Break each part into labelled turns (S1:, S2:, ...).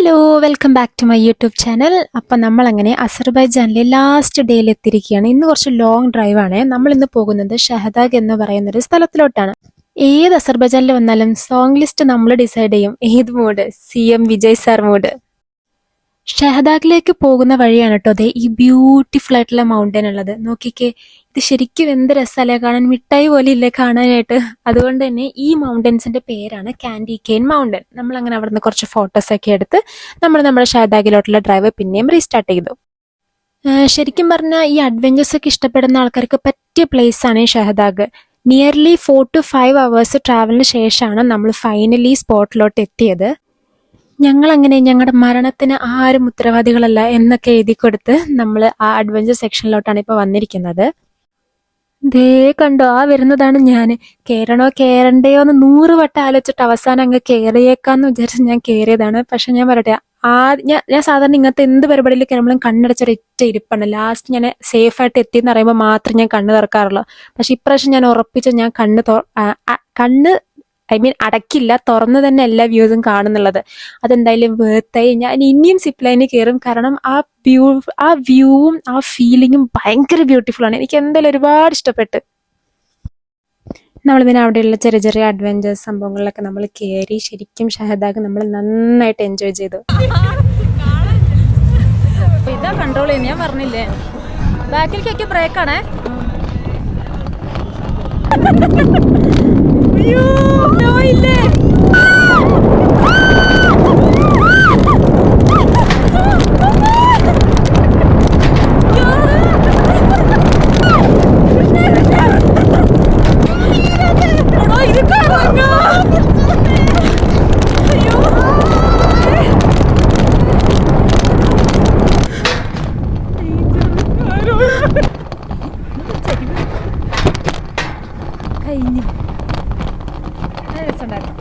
S1: Hello, welcome back to my YouTube channel. അപ്പം നമ്മളങ്ങനെ അസർബൈജാനിലെ last ഡേയിൽ എത്തിയിരിക്കുകയാണ്. ഇന്ന് കുറച്ച് ലോങ് ഡ്രൈവാണ്. നമ്മളിന്ന് പോകുന്നത് ഷഹദാഗ് എന്ന് പറയുന്നൊരു സ്ഥലത്തിലോട്ടാണ്. ഏത് അസർബൈജാനിൽ വന്നാലും സോങ് ലിസ്റ്റ് നമ്മൾ ഡിസൈഡ് ചെയ്യും. ഏത് mood? CM Vijay sir mood. ഷഹദാഗിലേക്ക് പോകുന്ന വഴിയാണ് കേട്ടോ അതെ ഈ ബ്യൂട്ടിഫുൾ ആയിട്ടുള്ള മൗണ്ടൻ ഉള്ളത്. നോക്കിക്കേ, ഇത് ശരിക്കും എന്ത് രസമല്ലേ കാണാൻ, മിഠായി പോലെ ഇല്ലേ കാണാനായിട്ട്. അതുകൊണ്ട് തന്നെ ഈ മൗണ്ടൻസിന്റെ പേരാണ് കാൻഡി കെയിൻ മൗണ്ടൻ. നമ്മൾ അങ്ങനെ അവിടുന്ന് കുറച്ച് ഫോട്ടോസ് ഒക്കെ എടുത്ത് നമ്മുടെ ഷഹദാഗിലോട്ടുള്ള ഡ്രൈവ് പിന്നെയും റീസ്റ്റാർട്ട് ചെയ്തു. ശരിക്കും പറഞ്ഞാൽ ഈ അഡ്വഞ്ചേഴ്സ് ഒക്കെ ഇഷ്ടപ്പെടുന്ന ആൾക്കാർക്ക് പറ്റിയ പ്ലേസ് ആണ് ഈ ഷഹദാഗ്. നിയർലി 4 to 5 hours ട്രാവലിന് ശേഷമാണ് നമ്മൾ ഫൈനലി സ്പോട്ടിലോട്ട് എത്തിയത്. ഞങ്ങളങ്ങനെ ഞങ്ങളുടെ മരണത്തിന് ആരും ഉത്തരവാദികളല്ല എന്നൊക്കെ എഴുതി കൊടുത്ത് നമ്മൾ ആ അഡ്വഞ്ചർ സെക്ഷനിലോട്ടാണ് ഇപ്പോൾ വന്നിരിക്കുന്നത്. ദേ കണ്ടോ, ആ വരുന്നതാണ് ഞാൻ. കയറണോ കയറണ്ടയോ എന്ന് 100 വട്ടം ആലോചിച്ചിട്ട് അവസാനം അങ്ങ് കയറിയേക്കാന്ന് വിചാരിച്ച് ഞാൻ കയറിയതാണ്. പക്ഷെ ഞാൻ പറയട്ടെ, ഞാൻ സാധാരണ ഇങ്ങനത്തെ എന്ത് പരിപാടിയിൽ കയറുമ്പോഴും കണ്ണടച്ചൊരൊറ്റ ഇരിപ്പാണ്. ലാസ്റ്റ് ഞാൻ സേഫ് ആയിട്ട് എത്തിയെന്ന് പറയുമ്പോൾ മാത്രം ഞാൻ കണ്ണ് തുറക്കാറുള്ളൂ. പക്ഷെ ഇപ്രാവശ്യം ഞാൻ ഉറപ്പിച്ച ഞാൻ കണ്ണ് അടക്കില്ല, തുറന്ന് തന്നെ എല്ലാ വ്യൂസും കാണുന്നുള്ളത്. അതെന്തായാലും വേർത്തായി. ഞാൻ ഇനിയും സിപ്പ് ലൈനിൽ കയറും. കാരണം ആ വ്യൂവും ആ ഫീലിങ്ങും ഭയങ്കര ബ്യൂട്ടിഫുൾ ആണ്. എനിക്ക് എന്തായാലും ഒരുപാട് ഇഷ്ടപ്പെട്ട്. നമ്മൾ പിന്നെ അവിടെയുള്ള ചെറിയ ചെറിയ അഡ്വഞ്ചേഴ്സ് സംഭവങ്ങളിലൊക്കെ നമ്മൾ കയറി ശരിക്കും ഷഹദാഗ് നമ്മൾ നന്നായിട്ട് എൻജോയ് ചെയ്തു.
S2: ഇതാ കൺട്രോൾ ചെയ്യുന്ന, ഞാൻ പറഞ്ഞില്ലേ ബാക്കിലേക്കൊക്കെ ബ്രേക്കാണേ. ഇല്ലേ കഴിഞ്ഞു. രസമുണ്ടായിരുന്നു.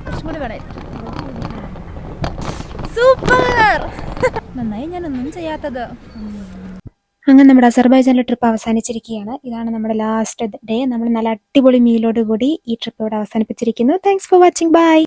S2: കുറച്ചും കൂടി വേണേ. സൂപ്പർ, നന്നായി. ഞാനൊന്നും ചെയ്യാത്തത്.
S1: അങ്ങനെ നമ്മുടെ അസർബൈജാനിലെ ട്രിപ്പ് അവസാനിച്ചിരിക്കുകയാണ്. ഇതാണ് നമ്മുടെ ലാസ്റ്റ് ഡേ. നമ്മൾ നല്ല അടിപൊളി മീലോട് കൂടി ഈ ട്രിപ്പ് ഇവിടെ അവസാനിപ്പിച്ചിരിക്കുന്നു. Thanks for watching. ബൈ.